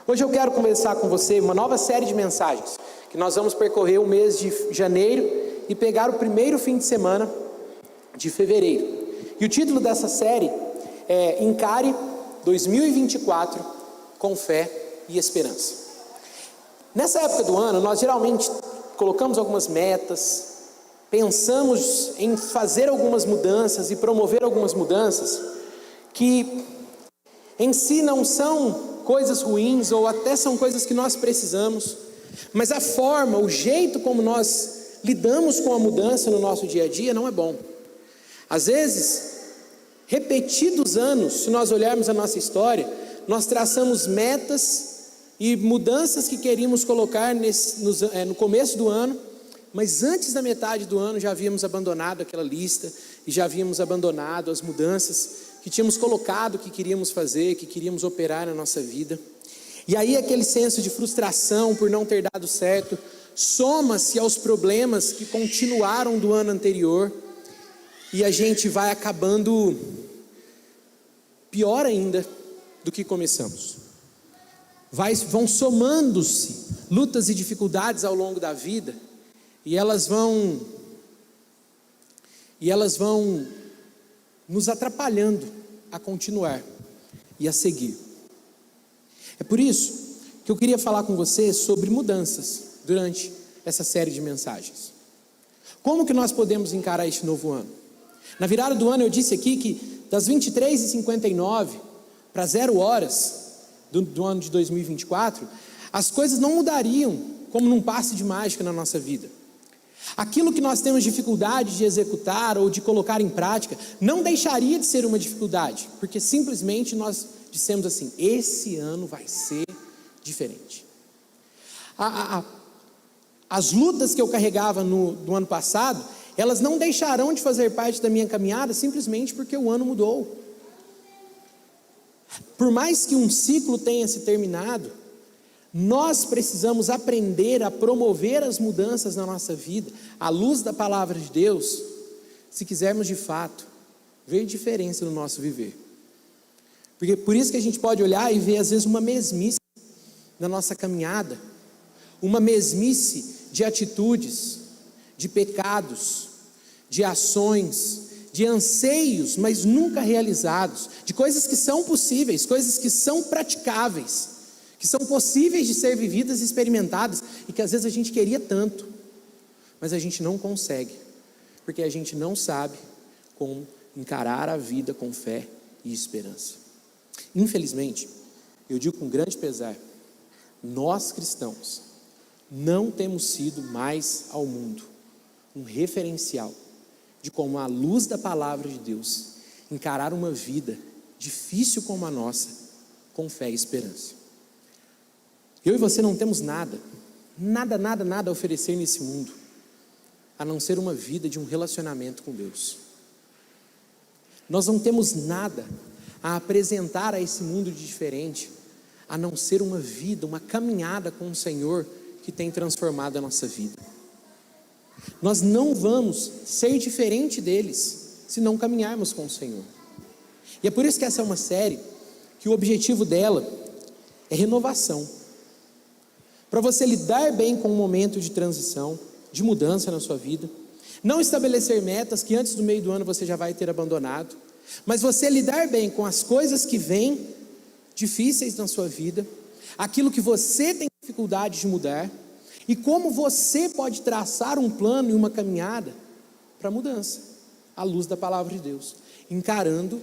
Hoje eu quero conversar com você uma nova série de mensagens, que nós vamos percorrer o mês de janeiro e pegar o primeiro fim de semana de fevereiro. E o título dessa série é Encare 2024 com fé e esperança. Nessa época do ano, nós geralmente colocamos algumas metas, pensamos em fazer algumas mudanças e promover algumas mudanças que em si não são coisas ruins ou até são coisas que nós precisamos, mas a forma, o jeito como nós lidamos com a mudança no nosso dia a dia não é bom. Às vezes, repetidos anos, se nós olharmos a nossa história, nós traçamos metas e mudanças que queríamos colocar no começo do ano, mas antes da metade do ano já havíamos abandonado aquela lista e já havíamos abandonado as mudanças que tínhamos colocado, que queríamos fazer, que queríamos operar na nossa vida. E aí aquele senso de frustração por não ter dado certo soma-se aos problemas que continuaram do ano anterior, e a gente vai acabando pior ainda do que começamos. Vão somando-se lutas e dificuldades ao longo da vida, e elas vão nos atrapalhando a continuar e a seguir. É por isso que eu queria falar com você sobre mudanças durante essa série de mensagens. Como que nós podemos encarar este novo ano? Na virada do ano eu disse aqui que das 23h59 para 0 horas do ano de 2024, as coisas não mudariam como num passe de mágica na nossa vida. Aquilo que nós temos dificuldade de executar ou de colocar em prática, não deixaria de ser uma dificuldade, porque simplesmente nós dissemos assim: esse ano vai ser diferente. As lutas que eu carregava no ano passado, elas não deixarão de fazer parte da minha caminhada simplesmente porque o ano mudou. Por mais que um ciclo tenha se terminado, nós precisamos aprender a promover as mudanças na nossa vida, à luz da palavra de Deus, se quisermos de fato ver diferença no nosso viver. Porque por isso que a gente pode olhar e ver às vezes uma mesmice na nossa caminhada, uma mesmice de atitudes, de pecados, de ações, de anseios, mas nunca realizados, de coisas que são possíveis, coisas que são praticáveis, que são possíveis de ser vividas e experimentadas, e que às vezes a gente queria tanto, mas a gente não consegue, porque a gente não sabe como encarar a vida com fé e esperança. Infelizmente, eu digo com grande pesar, nós cristãos não temos sido mais ao mundo um referencial de como, à luz da palavra de Deus, encarar uma vida difícil como a nossa, com fé e esperança. Eu e você não temos nada a oferecer nesse mundo, a não ser uma vida de um relacionamento com Deus. Nós não temos nada a apresentar a esse mundo de diferente, a não ser uma vida, uma caminhada com o Senhor que tem transformado a nossa vida. Nós não vamos ser diferente deles se não caminharmos com o Senhor. E é por isso que essa é uma série que o objetivo dela é renovação. Para você lidar bem com um momento de transição, de mudança na sua vida, não estabelecer metas que antes do meio do ano você já vai ter abandonado, mas você lidar bem com as coisas que vêm difíceis na sua vida, aquilo que você tem dificuldade de mudar, e como você pode traçar um plano e uma caminhada para a mudança, à luz da palavra de Deus, encarando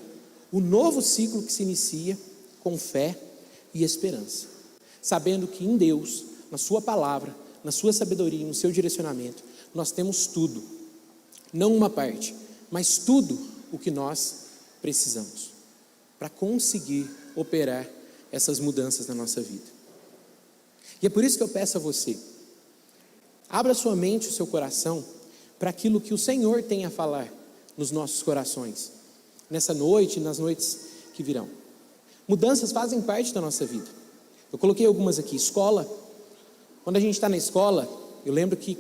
o novo ciclo que se inicia com fé e esperança, sabendo que em Deus, na sua palavra, na sua sabedoria, no seu direcionamento, nós temos tudo, não uma parte, mas tudo o que nós precisamos para conseguir operar essas mudanças na nossa vida. E é por isso que eu peço a você, abra sua mente, o seu coração, para aquilo que o Senhor tem a falar nos nossos corações, nessa noite e nas noites que virão. Mudanças fazem parte da nossa vida. Eu coloquei algumas aqui. Escola. Quando a gente está na escola, eu lembro que,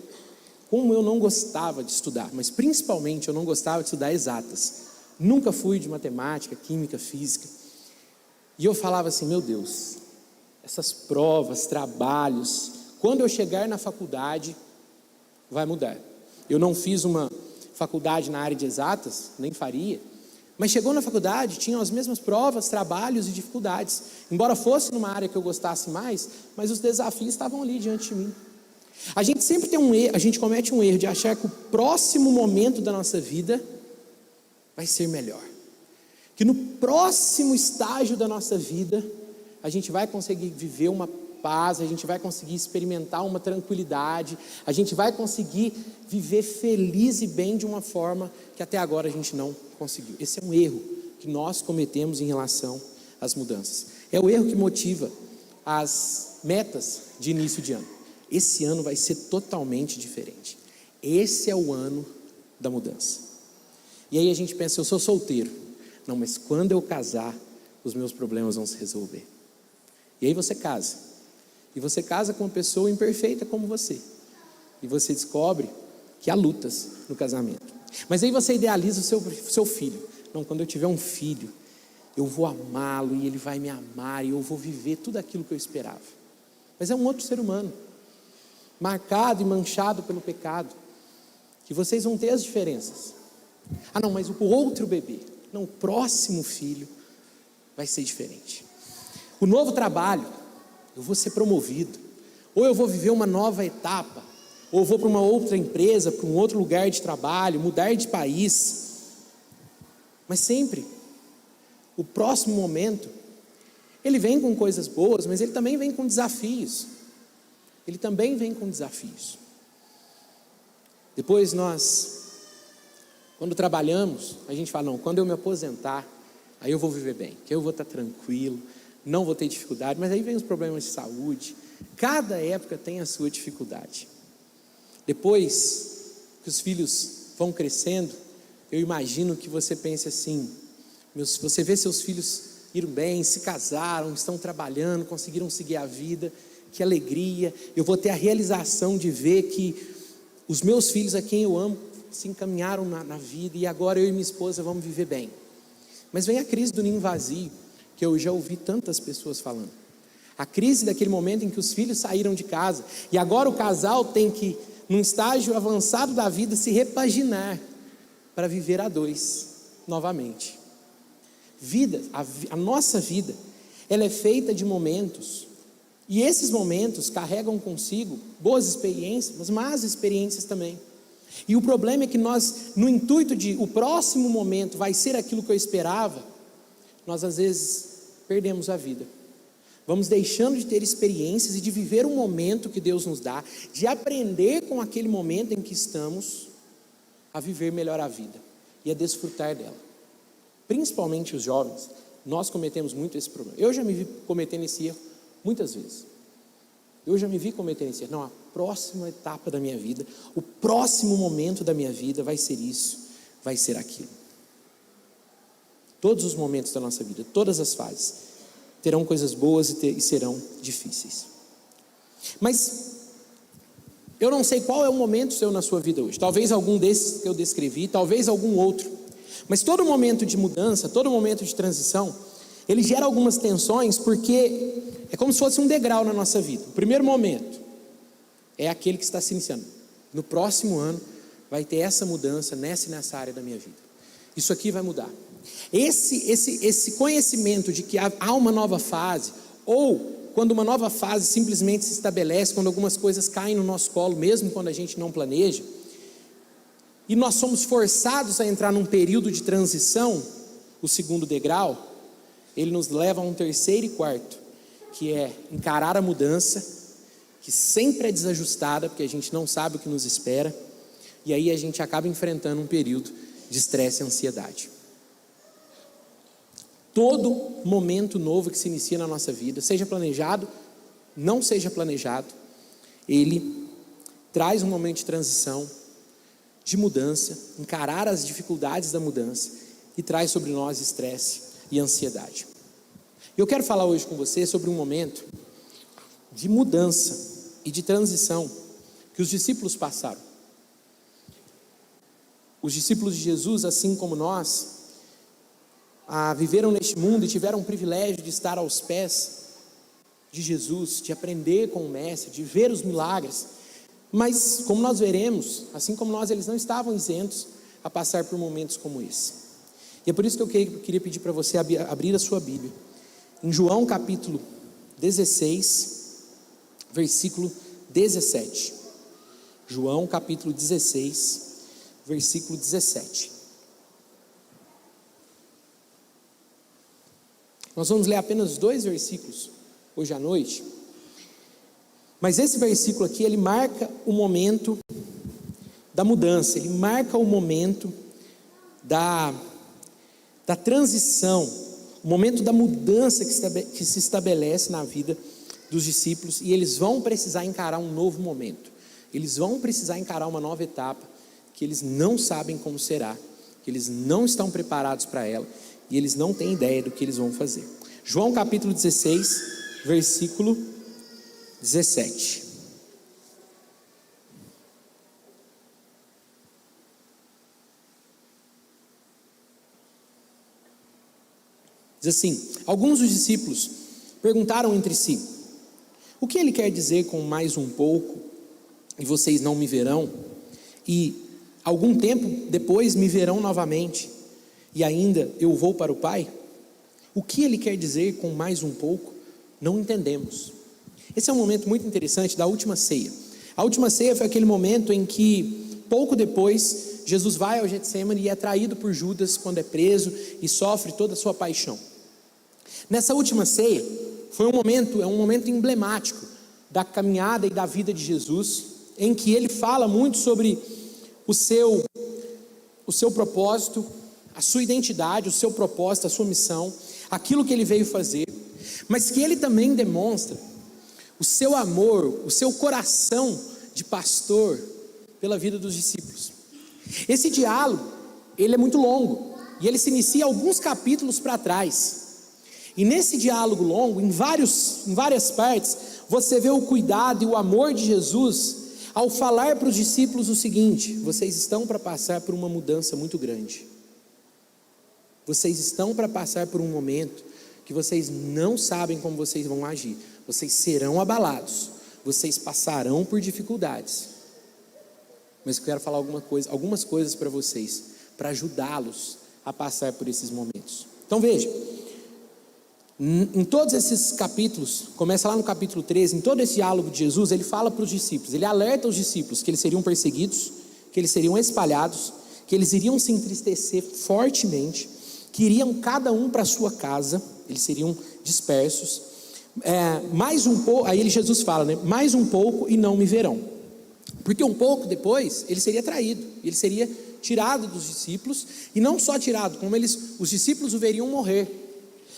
como eu não gostava de estudar, mas principalmente eu não gostava de estudar exatas. Nunca fui de matemática, química, física. E eu falava assim: meu Deus, essas provas, trabalhos, quando eu chegar na faculdade, vai mudar. Eu não fiz uma faculdade na área de exatas, nem faria, mas chegou na faculdade, tinham as mesmas provas, trabalhos e dificuldades. Embora fosse numa área que eu gostasse mais, mas os desafios estavam ali diante de mim. A gente sempre tem um erro, a gente comete um erro de achar que o próximo momento da nossa vida vai ser melhor. Que no próximo estágio da nossa vida, a gente vai conseguir viver uma paz, a gente vai conseguir experimentar uma tranquilidade, a gente vai conseguir viver feliz e bem de uma forma que até agora a gente não conseguiu. Esse é um erro que nós cometemos em relação às mudanças. É o erro que motiva as metas de início de ano. Esse ano vai ser totalmente diferente. Esse é o ano da mudança. E aí a gente pensa, eu sou solteiro. Não, mas quando eu casar, os meus problemas vão se resolver. E aí você casa. E você casa com uma pessoa imperfeita como você. E você descobre que há lutas no casamento. Mas aí você idealiza o seu filho. Não, quando eu tiver um filho, eu vou amá-lo e ele vai me amar e eu vou viver tudo aquilo que eu esperava. Mas é um outro ser humano, marcado e manchado pelo pecado, que vocês vão ter as diferenças. Ah não, mas o outro bebê, não, o próximo filho vai ser diferente. O novo trabalho, eu vou ser promovido, ou eu vou viver uma nova etapa, ou vou para uma outra empresa, para um outro lugar de trabalho, mudar de país. Mas sempre, o próximo momento, ele vem com coisas boas, mas ele também vem com desafios. Ele também vem com desafios. Depois nós, quando trabalhamos, a gente fala, não, quando eu me aposentar, aí eu vou viver bem, que eu vou estar tranquilo, não vou ter dificuldade, mas aí vem os problemas de saúde. Cada época tem a sua dificuldade. Depois que os filhos vão crescendo, eu imagino que você pense assim, você vê seus filhos iram bem, se casaram, estão trabalhando, conseguiram seguir a vida, que alegria, eu vou ter a realização de ver que os meus filhos a quem eu amo se encaminharam na vida e agora eu e minha esposa vamos viver bem. Mas vem a crise do ninho vazio, que eu já ouvi tantas pessoas falando. A crise daquele momento em que os filhos saíram de casa e agora o casal tem que, num estágio avançado da vida, se repaginar para viver a dois novamente. A nossa vida, ela é feita de momentos, e esses momentos carregam consigo boas experiências, mas más experiências também. E o problema é que nós, no intuito de o próximo momento vai ser aquilo que eu esperava, nós às vezes perdemos a vida. Vamos deixando de ter experiências e de viver um momento que Deus nos dá, de aprender com aquele momento em que estamos a viver melhor a vida e a desfrutar dela. Principalmente os jovens, nós cometemos muito esse problema. Eu já me vi cometendo esse erro muitas vezes. Eu já me vi cometendo esse erro. Não, a próxima etapa da minha vida, o próximo momento da minha vida vai ser isso, vai ser aquilo. Todos os momentos da nossa vida, todas as fases, terão coisas boas e serão difíceis. Mas eu não sei qual é o momento seu na sua vida hoje. Talvez algum desses que eu descrevi, talvez algum outro. Mas todo momento de mudança, todo momento de transição, ele gera algumas tensões, porque é como se fosse um degrau na nossa vida. O primeiro momento é aquele que está se iniciando. No próximo ano vai ter essa mudança nessa área da minha vida. Isso aqui vai mudar. Esse conhecimento de que há uma nova fase, ou quando uma nova fase simplesmente se estabelece, quando algumas coisas caem no nosso colo, mesmo quando a gente não planeja, e nós somos forçados a entrar num período de transição, o segundo degrau, ele nos leva a um terceiro e quarto, que é encarar a mudança, que sempre é desajustada, porque a gente não sabe o que nos espera, e aí a gente acaba enfrentando um período de estresse e ansiedade. Todo momento novo que se inicia na nossa vida, seja planejado, não seja planejado, ele traz um momento de transição, de mudança, encarar as dificuldades da mudança e traz sobre nós estresse e ansiedade. Eu quero falar hoje com você sobre um momento de mudança e de transição que os discípulos passaram. Os discípulos de Jesus, assim como nós, viveram neste mundo e tiveram o privilégio de estar aos pés de Jesus, de aprender com o Mestre, de ver os milagres. Mas, como nós veremos, assim como nós, eles não estavam isentos a passar por momentos como esse. E é por isso que eu queria pedir para você abrir a sua Bíblia em João capítulo 16, versículo 17. João capítulo 16, versículo 17. Nós vamos ler apenas 2 versículos hoje à noite, mas esse versículo aqui, ele marca o momento da mudança, ele marca o momento da transição, o momento da mudança que se estabelece na vida dos discípulos, e eles vão precisar encarar um novo momento, eles vão precisar encarar uma nova etapa, que eles não sabem como será, que eles não estão preparados para ela, e eles não têm ideia do que eles vão fazer. João capítulo 16, versículo 17. Diz assim: alguns dos discípulos perguntaram entre si: o que ele quer dizer com mais um pouco, e vocês não me verão, e algum tempo depois me verão novamente, e ainda eu vou para o Pai? O que ele quer dizer com mais um pouco? Não entendemos. Esse é um momento muito interessante da última ceia. A última ceia foi aquele momento em que, pouco depois, Jesus vai ao Getsemane e é traído por Judas quando é preso e sofre toda a sua paixão. Nessa última ceia, é um momento emblemático da caminhada e da vida de Jesus, em que ele fala muito sobre o seu propósito, a sua identidade, o seu propósito, a sua missão, aquilo que ele veio fazer, mas que ele também demonstra o seu amor, o seu coração de pastor pela vida dos discípulos. Esse diálogo, ele é muito longo, e ele se inicia alguns capítulos para trás, e nesse diálogo longo, em várias partes, você vê o cuidado e o amor de Jesus, ao falar para os discípulos o seguinte: vocês estão para passar por uma mudança muito grande, vocês estão para passar por um momento que vocês não sabem como vocês vão agir, vocês serão abalados, vocês passarão por dificuldades, mas eu quero falar algumas coisas para vocês, para ajudá-los a passar por esses momentos. Então veja, em todos esses capítulos, começa lá no capítulo 13, em todo esse diálogo de Jesus, ele fala para os discípulos, ele alerta os discípulos que eles seriam perseguidos, que eles seriam espalhados, que eles iriam se entristecer fortemente, que iriam cada um para a sua casa, eles seriam dispersos, mais um pouco, aí Jesus fala, mais um pouco e não me verão, porque um pouco depois ele seria traído, ele seria tirado dos discípulos, e não só tirado, como os discípulos o veriam morrer.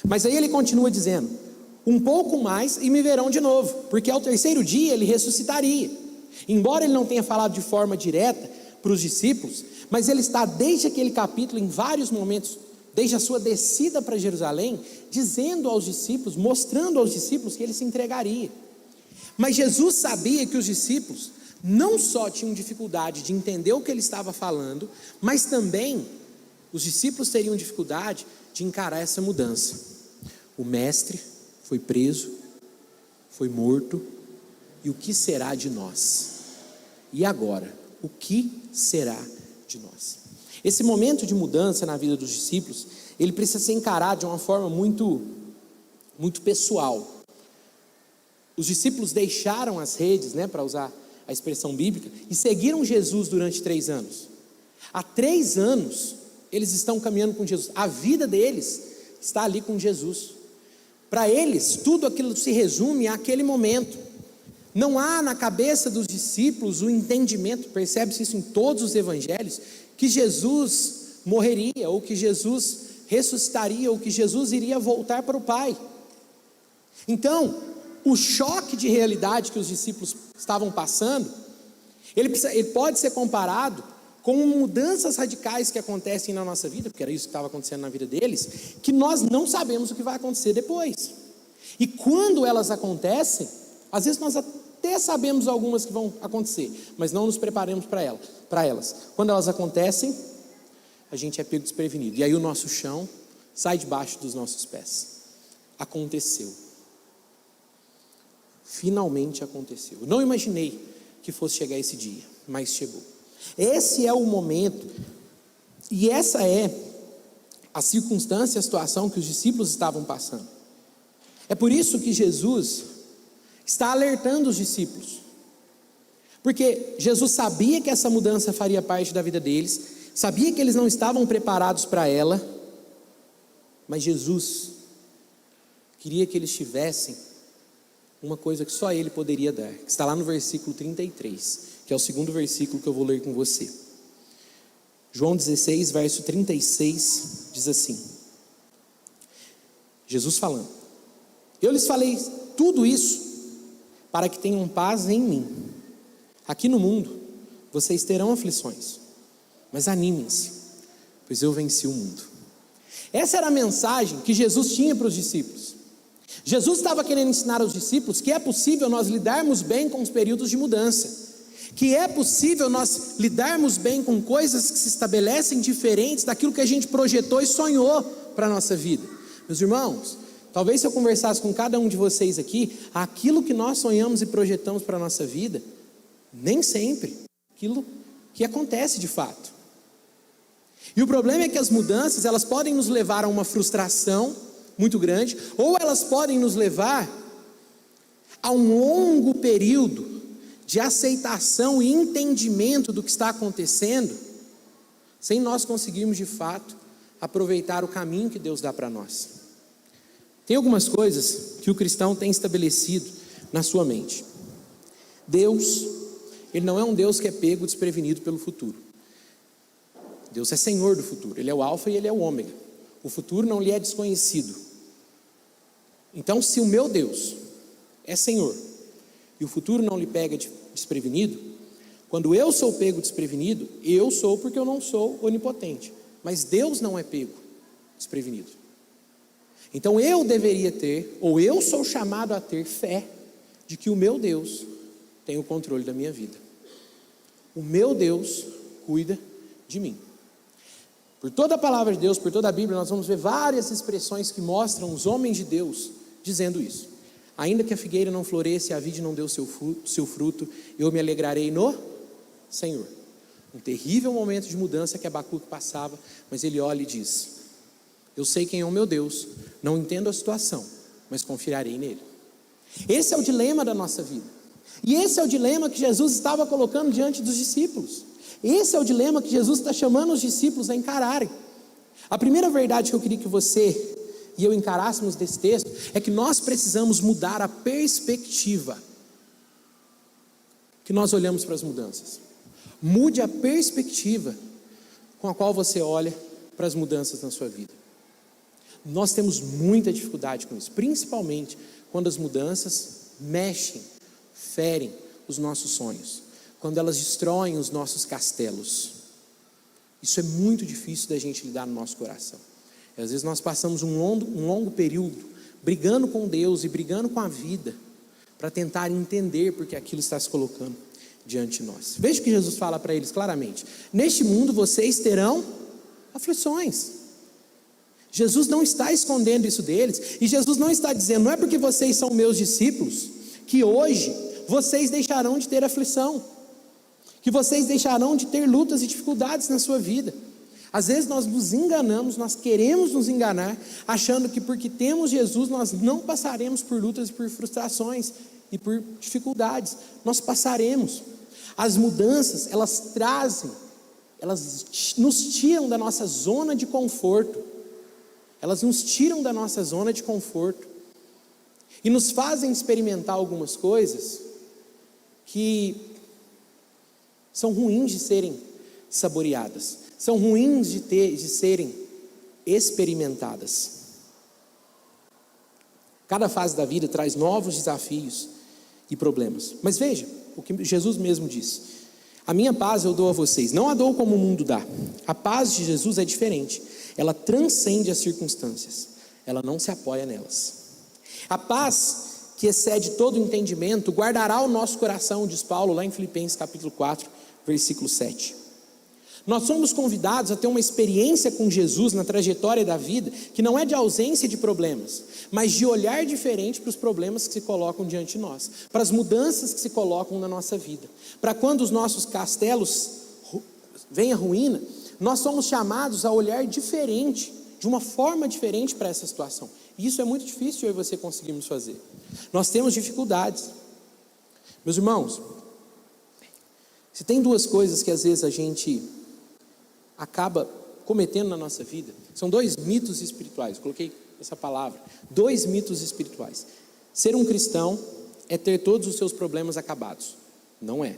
Mas aí ele continua dizendo: um pouco mais e me verão de novo, porque ao terceiro dia ele ressuscitaria. Embora ele não tenha falado de forma direta para os discípulos, mas ele está desde aquele capítulo, em vários momentos, desde a sua descida para Jerusalém, dizendo aos discípulos, mostrando aos discípulos que ele se entregaria. Mas Jesus sabia que os discípulos não só tinham dificuldade de entender o que ele estava falando, mas também os discípulos teriam dificuldade de encarar essa mudança. O mestre foi preso, foi morto, e o que será de nós? E agora, o que será de nós? Esse momento de mudança na vida dos discípulos, ele precisa ser encarado de uma forma muito pessoal. Os discípulos deixaram as redes, para usar a expressão bíblica, e seguiram Jesus durante 3 anos. Há 3 anos, eles estão caminhando com Jesus, a vida deles está ali com Jesus. Para eles, tudo aquilo se resume àquele momento. Não há na cabeça dos discípulos o entendimento, percebe-se isso em todos os evangelhos, que Jesus morreria, ou que Jesus ressuscitaria, ou que Jesus iria voltar para o Pai. Então, o choque de realidade que os discípulos estavam passando, ele pode ser comparado com mudanças radicais que acontecem na nossa vida, porque era isso que estava acontecendo na vida deles, que nós não sabemos o que vai acontecer depois. E quando elas acontecem, às vezes nós até sabemos algumas que vão acontecer, mas não nos preparamos para elas. Quando elas acontecem, a gente é pego desprevenido, e aí o nosso chão sai debaixo dos nossos pés. Aconteceu. finalmente aconteceu. Eu não imaginei que fosse chegar esse dia, mas chegou. Esse é o momento, e essa é a circunstância, a situação que os discípulos estavam passando. É por isso que Jesus está alertando os discípulos, porque Jesus sabia que essa mudança faria parte da vida deles, sabia que eles não estavam preparados para ela, mas Jesus queria que eles tivessem uma coisa que só Ele poderia dar, que está lá no versículo 33, que é o segundo versículo que eu vou ler com você. João 16, verso 36, diz assim, Jesus falando: eu lhes falei tudo isso para que tenham paz em mim. Aqui no mundo vocês terão aflições, mas animem-se, pois eu venci o mundo. Essa era a mensagem que Jesus tinha para os discípulos. Jesus estava querendo ensinar aos discípulos que é possível nós lidarmos bem com os períodos de mudança, que é possível nós lidarmos bem com coisas que se estabelecem diferentes daquilo que a gente projetou e sonhou para a nossa vida. Meus irmãos, talvez se eu conversasse com cada um de vocês aqui, aquilo que nós sonhamos e projetamos para a nossa vida, nem sempre aquilo que acontece de fato. E o problema é que as mudanças, elas podem nos levar a uma frustração muito grande, ou elas podem nos levar a um longo período de aceitação e entendimento do que está acontecendo, sem nós conseguirmos de fato aproveitar o caminho que Deus dá para nós. Tem algumas coisas que o cristão tem estabelecido na sua mente. Deus, Ele não é um Deus que é pego desprevenido pelo futuro. Deus é Senhor do futuro, Ele é o alfa e Ele é o ômega. O futuro não lhe é desconhecido. Então, se o meu Deus é Senhor e o futuro não lhe pega desprevenido, quando eu sou pego desprevenido, eu sou porque eu não sou onipotente, mas Deus não é pego desprevenido. Então eu deveria ter, ou eu sou chamado a ter fé de que o meu Deus tem o controle da minha vida. O meu Deus cuida de mim. Por toda a palavra de Deus, por toda a Bíblia, nós vamos ver várias expressões que mostram os homens de Deus dizendo isso. Ainda que a figueira não floresça e a vide não dê o seu fruto, eu me alegrarei no Senhor. Um terrível momento de mudança que Abacuque passava, mas ele olha e diz: eu sei quem é o meu Deus, não entendo a situação, mas confiarei nele. Esse é o dilema da nossa vida. E esse é o dilema que Jesus estava colocando diante dos discípulos. Esse é o dilema que Jesus está chamando os discípulos a encararem. A primeira verdade que eu queria que você e eu encarássemos desse texto é que nós precisamos mudar a perspectiva que nós olhamos para as mudanças. Mude a perspectiva com a qual você olha para as mudanças na sua vida. Nós temos muita dificuldade com isso, principalmente quando as mudanças mexem, ferem os nossos sonhos, quando elas destroem os nossos castelos. Isso é muito difícil da gente lidar no nosso coração. E às vezes nós passamos um longo período brigando com Deus e brigando com a vida para tentar entender porque aquilo está se colocando diante de nós. Veja o que Jesus fala para eles claramente: neste mundo vocês terão aflições. Jesus não está escondendo isso deles, e Jesus não está dizendo, não é porque vocês são meus discípulos que hoje vocês deixarão de ter aflição, que vocês deixarão de ter lutas e dificuldades na sua vida. Às vezes nós nos enganamos, nós queremos nos enganar, achando que porque temos Jesus nós não passaremos por lutas e por frustrações e por dificuldades. Nós passaremos. As mudanças, elas nos tiram da nossa zona de conforto. Elas nos tiram da nossa zona de conforto e nos fazem experimentar algumas coisas que são ruins de serem saboreadas, são ruins de serem experimentadas. Cada fase da vida traz novos desafios e problemas. Mas veja o que Jesus mesmo disse: a minha paz eu dou a vocês, não a dou como o mundo dá. A paz de Jesus é diferente, ela transcende as circunstâncias, ela não se apoia nelas. A paz que excede todo entendimento guardará o nosso coração, diz Paulo lá em Filipenses capítulo 4, versículo 7. Nós somos convidados a ter uma experiência com Jesus na trajetória da vida, que não é de ausência de problemas, mas de olhar diferente para os problemas que se colocam diante de nós, para as mudanças que se colocam na nossa vida, para quando os nossos castelos vêm à ruína, nós somos chamados a olhar diferente, de uma forma diferente para essa situação. E isso é muito difícil eu e você conseguirmos fazer. Nós temos dificuldades. Meus irmãos, se tem duas coisas que às vezes a gente acaba cometendo na nossa vida, são dois mitos espirituais, eu coloquei essa palavra, dois mitos espirituais. Ser um cristão é ter todos os seus problemas acabados. Não é.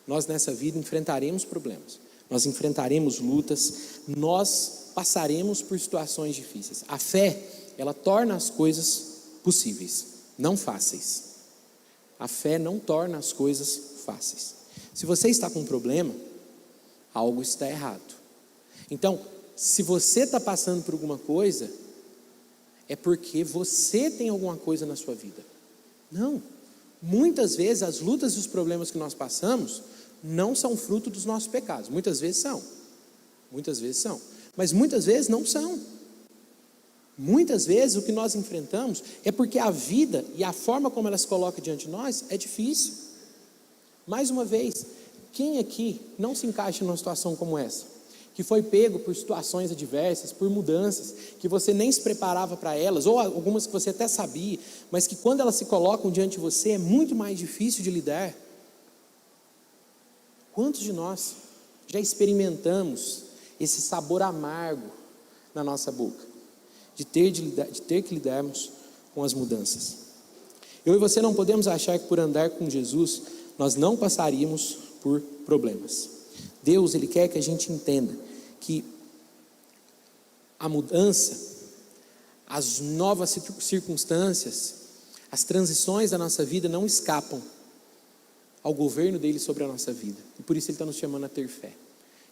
Nós nessa vida enfrentaremos problemas, nós enfrentaremos lutas, nós passaremos por situações difíceis. A fé, ela torna as coisas possíveis, não fáceis. A fé não torna as coisas fáceis. Se você está com um problema, algo está errado. Então, se você está passando por alguma coisa, é porque você tem alguma coisa na sua vida. Não. Muitas vezes as lutas e os problemas que nós passamos não são fruto dos nossos pecados. Muitas vezes são. Muitas vezes são. Mas muitas vezes não são. Muitas vezes o que nós enfrentamos é porque a vida e a forma como ela se coloca diante de nós é difícil. Mais uma vez, quem aqui não se encaixa numa situação como essa? Que foi pego por situações adversas, por mudanças, que você nem se preparava para elas, ou algumas que você até sabia, mas que quando elas se colocam diante de você é muito mais difícil de lidar. Quantos de nós já experimentamos esse sabor amargo na nossa boca, de ter que lidarmos com as mudanças? Eu e você não podemos achar que por andar com Jesus, nós não passaríamos por problemas. Deus, Ele quer que a gente entenda que a mudança, as novas circunstâncias, as transições da nossa vida não escapam ao governo dele sobre a nossa vida. E por isso Ele está nos chamando a ter fé.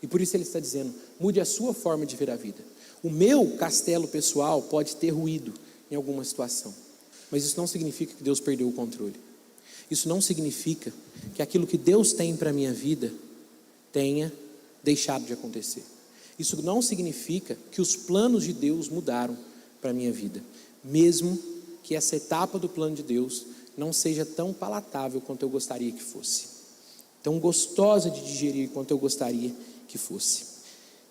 E por isso Ele está dizendo, mude a sua forma de ver a vida. O meu castelo pessoal pode ter ruído em alguma situação, mas isso não significa que Deus perdeu o controle. Isso não significa que aquilo que Deus tem para a minha vida tenha deixado de acontecer. Isso não significa que os planos de Deus mudaram para a minha vida, mesmo que essa etapa do plano de Deus não seja tão palatável quanto eu gostaria que fosse, tão gostosa de digerir quanto eu gostaria que fosse.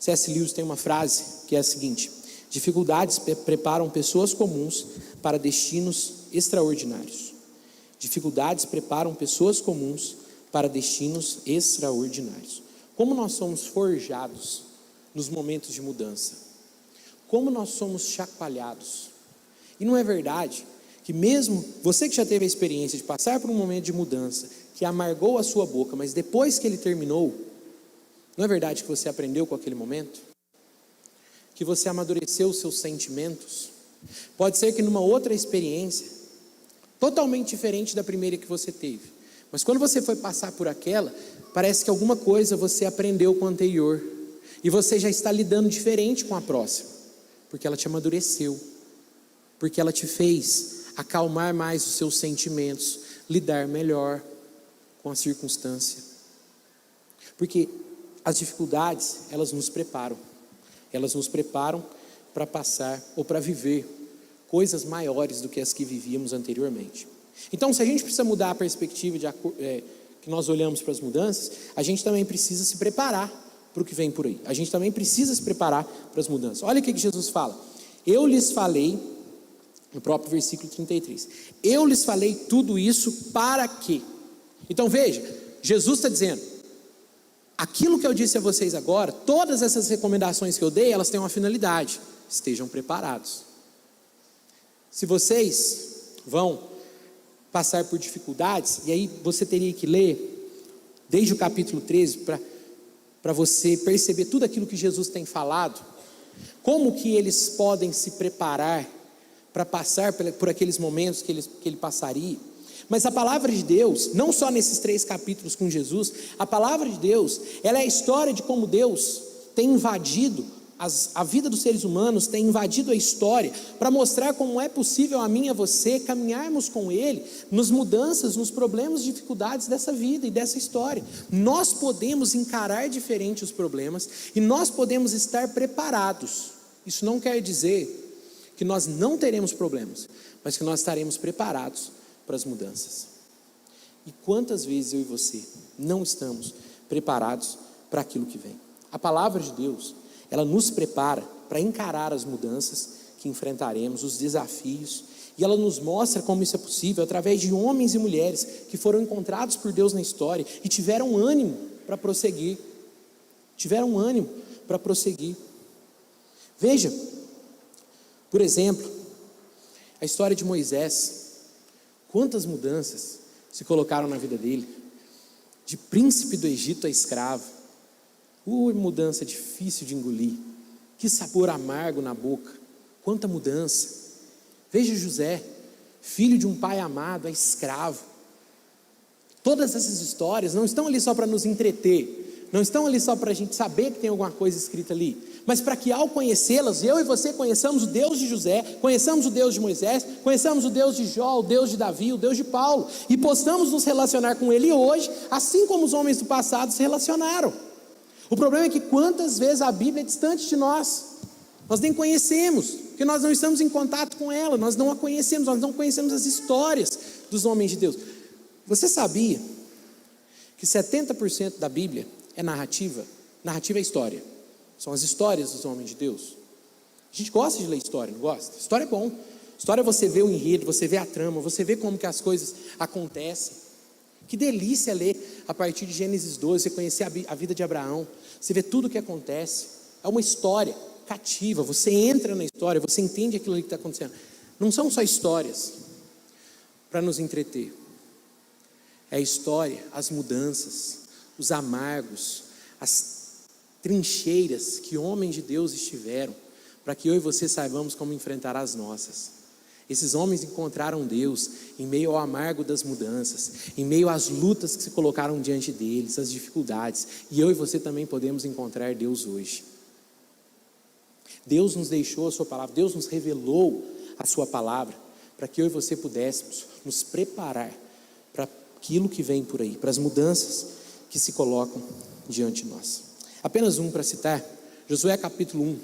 C.S. Lewis tem uma frase que é a seguinte: dificuldades preparam pessoas comuns para destinos extraordinários. Dificuldades preparam pessoas comuns para destinos extraordinários. Como nós somos forjados nos momentos de mudança. Como nós somos chacoalhados. E não é verdade que mesmo você que já teve a experiência de passar por um momento de mudança, que amargou a sua boca, mas depois que ele terminou, não é verdade que você aprendeu com aquele momento? Que você amadureceu os seus sentimentos? Pode ser que numa outra experiência, totalmente diferente da primeira que você teve, mas quando você foi passar por aquela, parece que alguma coisa você aprendeu com a anterior, e você já está lidando diferente com a próxima, porque ela te amadureceu, porque ela te fez acalmar mais os seus sentimentos, lidar melhor com a circunstância. Porque as dificuldades, elas nos preparam para passar ou para viver coisas maiores do que as que vivíamos anteriormente. Então, se a gente precisa mudar a perspectiva que nós olhamos para as mudanças, a gente também precisa se preparar para o que vem por aí. A gente também precisa se preparar para as mudanças. Olha o que Jesus fala: eu lhes falei, no próprio versículo 33, eu lhes falei tudo isso para quê? Então veja, Jesus está dizendo, aquilo que eu disse a vocês agora, todas essas recomendações que eu dei, elas têm uma finalidade: estejam preparados. Se vocês vão passar por dificuldades, e aí você teria que ler desde o capítulo 13 para você perceber tudo aquilo que Jesus tem falado, como que eles podem se preparar para passar por aqueles momentos que ele passaria. Mas a palavra de Deus, não só nesses 3 capítulos com Jesus, a palavra de Deus, ela é a história de como Deus tem invadido a vida dos seres humanos tem invadido a história para mostrar como é possível a mim e a você caminharmos com Ele nas mudanças, nos problemas, dificuldades dessa vida e dessa história. Nós podemos encarar diferente os problemas e nós podemos estar preparados. Isso não quer dizer que nós não teremos problemas, mas que nós estaremos preparados para as mudanças. E quantas vezes eu e você não estamos preparados para aquilo que vem? A palavra de Deus, ela nos prepara para encarar as mudanças que enfrentaremos, os desafios, e ela nos mostra como isso é possível através de homens e mulheres que foram encontrados por Deus na história e tiveram ânimo para prosseguir. Veja, por exemplo, a história de Moisés. Quantas mudanças se colocaram na vida dele, de príncipe do Egito a escravo. Mudança difícil de engolir, que sabor amargo na boca, quanta mudança. Veja José, filho de um pai amado a escravo. Todas essas histórias não estão ali só para nos entreter, não estão ali só para a gente saber que tem alguma coisa escrita ali, mas para que ao conhecê-las, eu e você conheçamos o Deus de José, conheçamos o Deus de Moisés, conheçamos o Deus de Jó, o Deus de Davi, o Deus de Paulo, e possamos nos relacionar com Ele hoje, assim como os homens do passado se relacionaram. O problema é que quantas vezes a Bíblia é distante de nós nem conhecemos, porque nós não estamos em contato com ela, nós não a conhecemos, nós não conhecemos as histórias dos homens de Deus. Você sabia que 70% da Bíblia é narrativa? Narrativa é história, são as histórias dos homens de Deus. A gente gosta de ler história, não gosta? História é bom, história você vê o enredo, você vê a trama, você vê como que as coisas acontecem. Que delícia ler a partir de Gênesis 12, você conhecer a vida de Abraão, você vê tudo o que acontece, é uma história cativa, você entra na história, você entende aquilo que está acontecendo. Não são só histórias para nos entreter, é a história, as mudanças, os amargos, as trincheiras que homens de Deus estiveram, para que eu e você saibamos como enfrentar as nossas. Esses homens encontraram Deus em meio ao amargo das mudanças, em meio às lutas que se colocaram diante deles, as dificuldades, e eu e você também podemos encontrar Deus hoje. Deus nos deixou a sua palavra, Deus nos revelou a sua palavra, para que eu e você pudéssemos nos preparar para aquilo que vem por aí, para as mudanças que se colocam diante de nós. Apenas um para citar, Josué capítulo 1,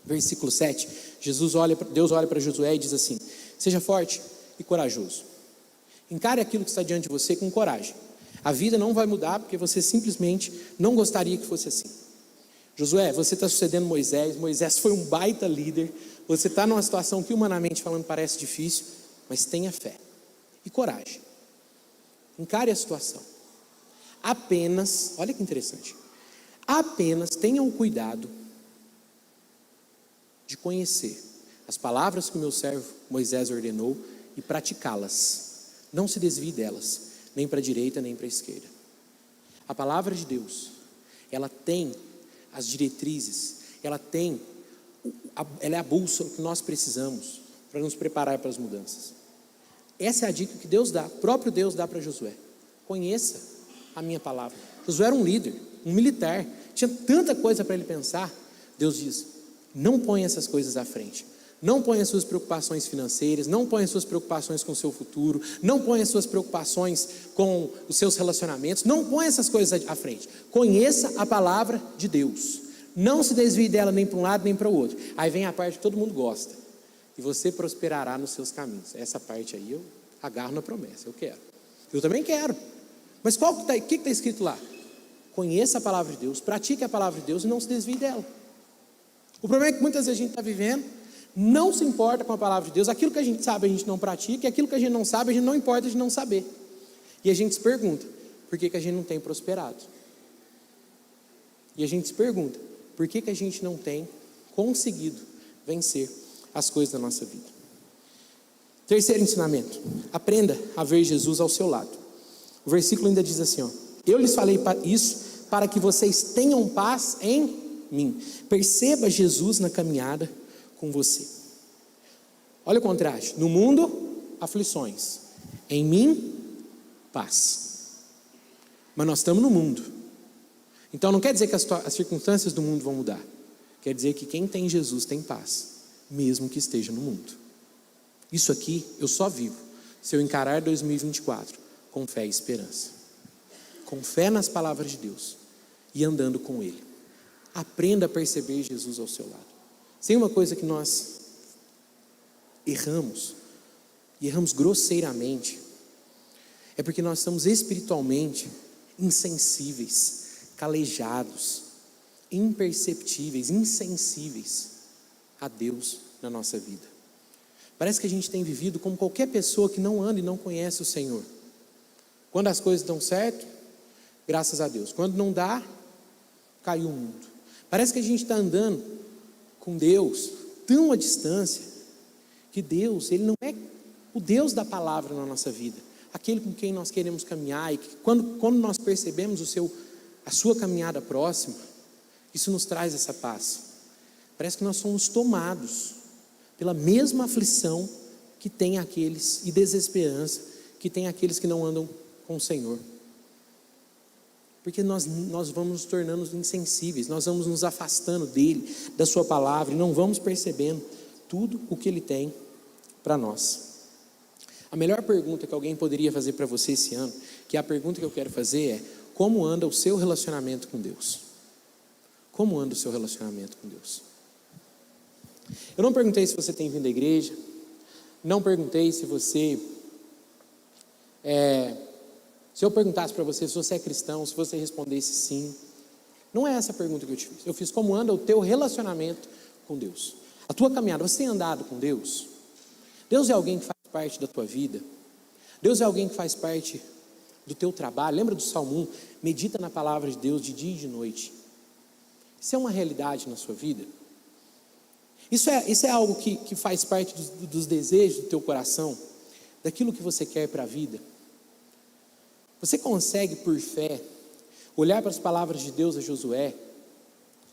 versículo 7, Deus olha para Josué e diz assim: seja forte e corajoso, encare aquilo que está diante de você com coragem, a vida não vai mudar porque você simplesmente não gostaria que fosse assim. Josué, você está sucedendo Moisés foi um baita líder, você está numa situação que humanamente falando parece difícil, mas tenha fé e coragem, encare a situação, apenas, olha que interessante, apenas tenha o cuidado de conhecer as palavras que o meu servo Moisés ordenou e praticá-las, não se desvie delas, nem para a direita nem para a esquerda. A palavra de Deus, ela tem as diretrizes, ela é a bússola que nós precisamos para nos preparar para as mudanças. Essa é a dica que Deus dá, o próprio Deus dá para Josué: conheça a minha palavra. Josué era um líder, um militar, tinha tanta coisa para ele pensar. Deus diz: não ponha essas coisas à frente, não ponha suas preocupações financeiras, não ponha suas preocupações com o seu futuro, não ponha suas preocupações com os seus relacionamentos, não ponha essas coisas à frente, conheça a palavra de Deus, não se desvie dela nem para um lado nem para o outro. Aí vem a parte que todo mundo gosta: e você prosperará nos seus caminhos. Essa parte aí eu agarro na promessa, eu também quero, mas o que está escrito lá? Conheça a palavra de Deus, pratique a palavra de Deus e não se desvie dela. O problema é que muitas vezes a gente está vivendo, não se importa com a palavra de Deus, aquilo que a gente sabe a gente não pratica, e aquilo que a gente não sabe a gente não importa de não saber, e a gente se pergunta, por que a gente não tem prosperado? E a gente se pergunta, por que a gente não tem conseguido vencer as coisas da nossa vida? Terceiro ensinamento: aprenda a ver Jesus ao seu lado. O versículo ainda diz assim, eu lhes falei isso para que vocês tenham paz em mim. Perceba Jesus na caminhada com você. Olha o contraste: no mundo, aflições, em mim, paz. Mas nós estamos no mundo, então não quer dizer que as circunstâncias do mundo vão mudar, quer dizer que quem tem Jesus tem paz, mesmo que esteja no mundo. Isso aqui eu só vivo se eu encarar 2024 com fé e esperança, com fé nas palavras de Deus e andando com Ele. Aprenda a perceber Jesus ao seu lado. Tem uma coisa que nós erramos, e erramos grosseiramente, é porque nós estamos espiritualmente insensíveis, calejados, imperceptíveis, insensíveis a Deus na nossa vida. Parece que a gente tem vivido como qualquer pessoa que não anda e não conhece o Senhor. Quando as coisas dão certo, graças a Deus. Quando não dá, caiu o mundo. Parece que a gente está andando com Deus tão à distância, que Deus, Ele não é o Deus da palavra na nossa vida, aquele com quem nós queremos caminhar, e que quando nós percebemos a sua caminhada próxima, isso nos traz essa paz. Parece que nós somos tomados pela mesma aflição que tem aqueles, e desesperança que tem aqueles que não andam com o Senhor. Porque nós vamos nos tornando insensíveis, nós vamos nos afastando dele, da sua palavra, e não vamos percebendo tudo o que ele tem para nós. A melhor pergunta que alguém poderia fazer para você esse ano, que é a pergunta que eu quero fazer, é: como anda o seu relacionamento com Deus? Como anda o seu relacionamento com Deus? Eu não perguntei se você tem vindo à igreja, não perguntei se eu perguntasse para você se você é cristão, se você respondesse sim. Não é essa a pergunta que eu te fiz. Eu fiz: como anda o teu relacionamento com Deus? A tua caminhada, você tem andado com Deus? Deus é alguém que faz parte da tua vida? Deus é alguém que faz parte do teu trabalho? Lembra do Salmo 1? Medita na palavra de Deus de dia e de noite. Isso é uma realidade na sua vida? Isso é algo que faz parte dos desejos do teu coração? Daquilo que você quer para a vida? Você consegue, por fé, olhar para as palavras de Deus a Josué?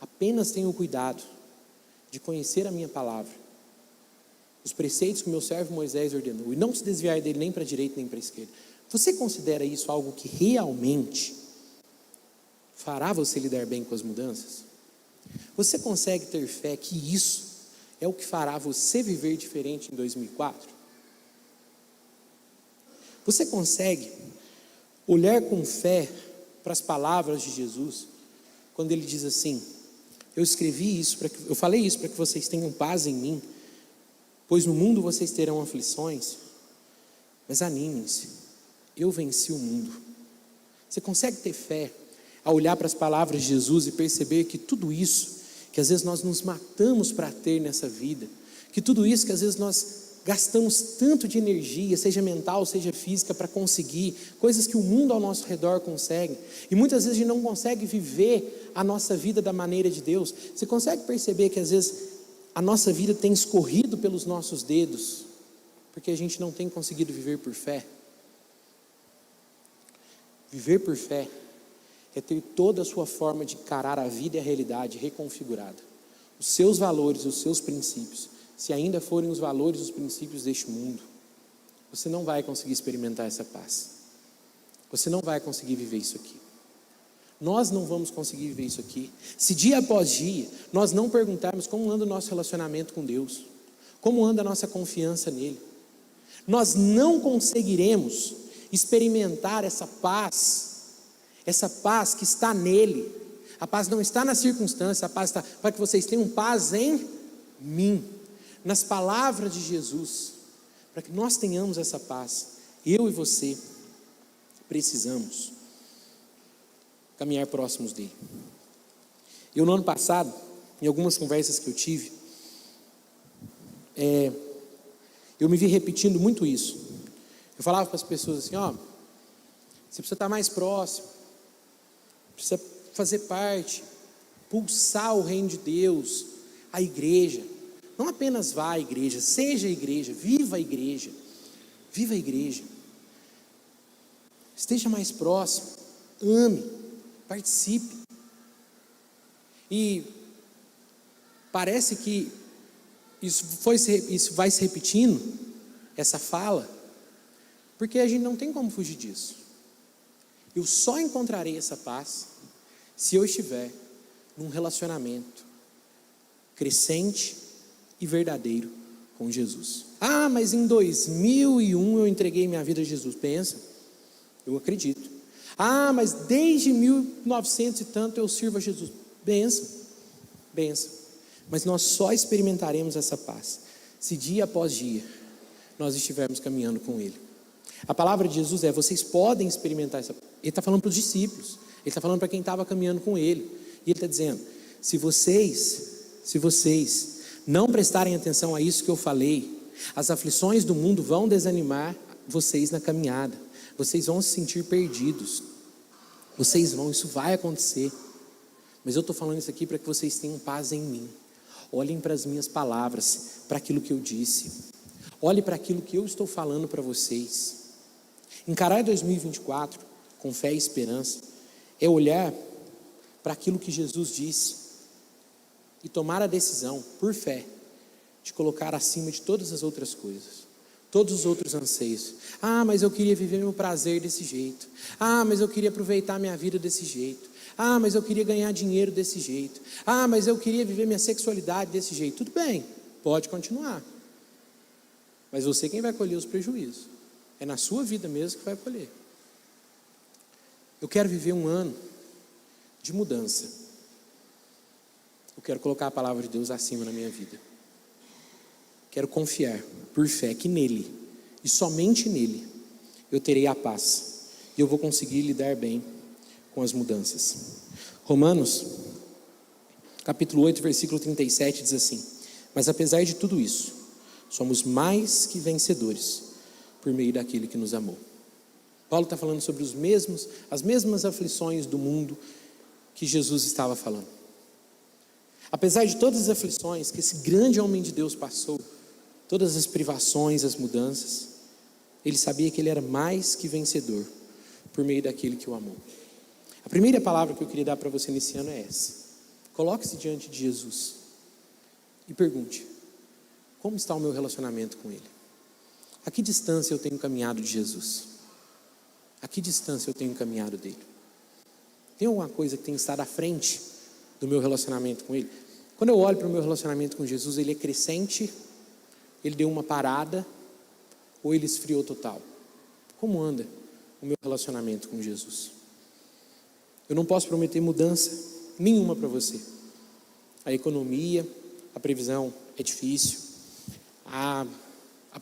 Apenas tenha o cuidado de conhecer a minha palavra, os preceitos que meu servo Moisés ordenou, e não se desviar dele nem para a direita nem para a esquerda. Você considera isso algo que realmente fará você lidar bem com as mudanças? Você consegue ter fé que isso é o que fará você viver diferente em 2004? Você consegue olhar com fé para as palavras de Jesus, quando ele diz assim: eu falei isso para que vocês tenham paz em mim, pois no mundo vocês terão aflições, mas animem-se, eu venci o mundo. Você consegue ter fé a olhar para as palavras de Jesus e perceber que tudo isso que às vezes nós nos matamos para ter nessa vida, que tudo isso que às vezes nós gastamos tanto de energia, seja mental, seja física, para conseguir coisas que o mundo ao nosso redor consegue, e muitas vezes a gente não consegue viver a nossa vida da maneira de Deus. Você consegue perceber que às vezes a nossa vida tem escorrido pelos nossos dedos, porque a gente não tem conseguido viver por fé? Viver por fé é ter toda a sua forma de encarar a vida e a realidade reconfigurada. Os seus valores, os seus princípios, se ainda forem os valores e os princípios deste mundo, você não vai conseguir experimentar essa paz. Você não vai conseguir viver isso aqui. Nós não vamos conseguir viver isso aqui se dia após dia nós não perguntarmos como anda o nosso relacionamento com Deus, como anda a nossa confiança nele. Nós não conseguiremos experimentar essa paz que está nele. A paz não está na circunstância, a paz está para que vocês tenham paz em mim, nas palavras de Jesus. Para que nós tenhamos essa paz, eu e você precisamos caminhar próximos dele. Eu no ano passado, em algumas conversas que eu tive, eu me vi repetindo muito isso. Eu falava para as pessoas assim: você precisa estar mais próximo, precisa fazer parte, pulsar o reino de Deus, a igreja. Não apenas vá à igreja, seja a igreja, viva a igreja, viva a igreja. Esteja mais próximo, ame, participe. E parece que isso vai se repetindo, essa fala, porque a gente não tem como fugir disso. Eu só encontrarei essa paz se eu estiver num relacionamento crescente e verdadeiro com Jesus. Ah, mas em 2001 eu entreguei minha vida a Jesus. Pensa, eu acredito. Ah, mas desde 1900 e tanto eu sirvo a Jesus. Benção. Mas nós só experimentaremos essa paz se dia após dia nós estivermos caminhando com Ele. A palavra de Jesus é: vocês podem experimentar essa paz. Ele está falando para os discípulos, Ele está falando para quem estava caminhando com Ele. E Ele está dizendo: se vocês não prestarem atenção a isso que eu falei, as aflições do mundo vão desanimar vocês na caminhada. Vocês vão se sentir perdidos. Isso vai acontecer. Mas eu estou falando isso aqui para que vocês tenham paz em mim. Olhem para as minhas palavras, para aquilo que eu disse. Olhe para aquilo que eu estou falando para vocês. Encarar 2024 com fé e esperança é olhar para aquilo que Jesus disse e tomar a decisão, por fé, de colocar acima de todas as outras coisas, todos os outros anseios. Ah, mas eu queria viver meu prazer desse jeito. Ah, mas eu queria aproveitar minha vida desse jeito. Ah, mas eu queria ganhar dinheiro desse jeito. Ah, mas eu queria viver minha sexualidade desse jeito. Tudo bem, pode continuar. Mas você quem vai colher os prejuízos. É na sua vida mesmo que vai colher. Eu quero viver um ano de mudança. Eu quero colocar a palavra de Deus acima na minha vida. Quero confiar, por fé, que nele, e somente nele, eu terei a paz. E eu vou conseguir lidar bem com as mudanças. Romanos, capítulo 8, versículo 37, diz assim: mas apesar de tudo isso, somos mais que vencedores, por meio daquele que nos amou. Paulo está falando sobre as mesmas aflições do mundo que Jesus estava falando. Apesar de todas as aflições que esse grande homem de Deus passou, todas as privações, as mudanças, ele sabia que ele era mais que vencedor, por meio daquele que o amou. A primeira palavra que eu queria dar para você nesse ano é essa: coloque-se diante de Jesus e pergunte: como está o meu relacionamento com Ele? A que distância eu tenho caminhado de Jesus? A que distância eu tenho caminhado dele? Tem alguma coisa que tem estado à frente do meu relacionamento com Ele? Quando eu olho para o meu relacionamento com Jesus, ele é crescente, ele deu uma parada, ou ele esfriou total? Como anda o meu relacionamento com Jesus? Eu não posso prometer mudança nenhuma para você. A economia, a previsão é difícil. A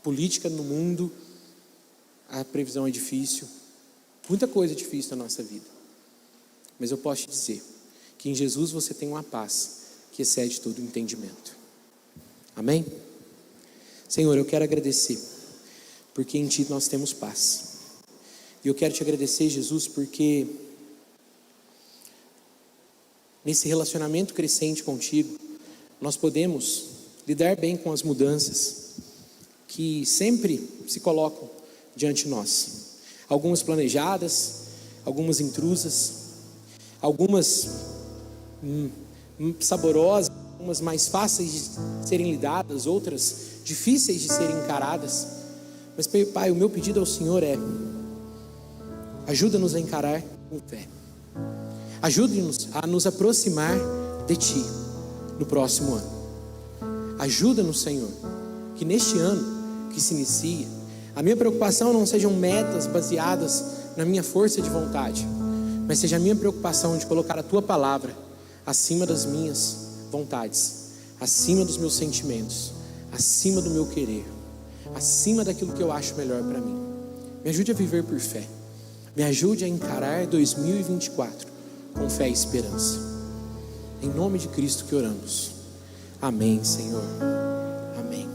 política no mundo, a previsão é difícil. Muita coisa é difícil na nossa vida. Mas eu posso te dizer que em Jesus você tem uma paz que excede todo entendimento. Amém? Senhor, eu quero agradecer, porque em Ti nós temos paz. E eu quero te agradecer, Jesus, porque nesse relacionamento crescente contigo, nós podemos lidar bem com as mudanças que sempre se colocam diante de nós. Algumas planejadas, algumas intrusas, algumas saborosas, algumas mais fáceis de serem lidadas, outras difíceis de serem encaradas. Mas, Pai, o meu pedido ao Senhor é: ajuda-nos a encarar com fé. Ajude-nos a nos aproximar de Ti no próximo ano. Ajuda-nos, Senhor, que neste ano que se inicia, a minha preocupação não sejam metas baseadas na minha força de vontade, mas seja a minha preocupação de colocar a Tua palavra acima das minhas vontades, acima dos meus sentimentos, acima do meu querer, acima daquilo que eu acho melhor para mim. Me ajude a viver por fé. Me ajude a encarar 2024 com fé e esperança. Em nome de Cristo que oramos. Amém, Senhor. Amém.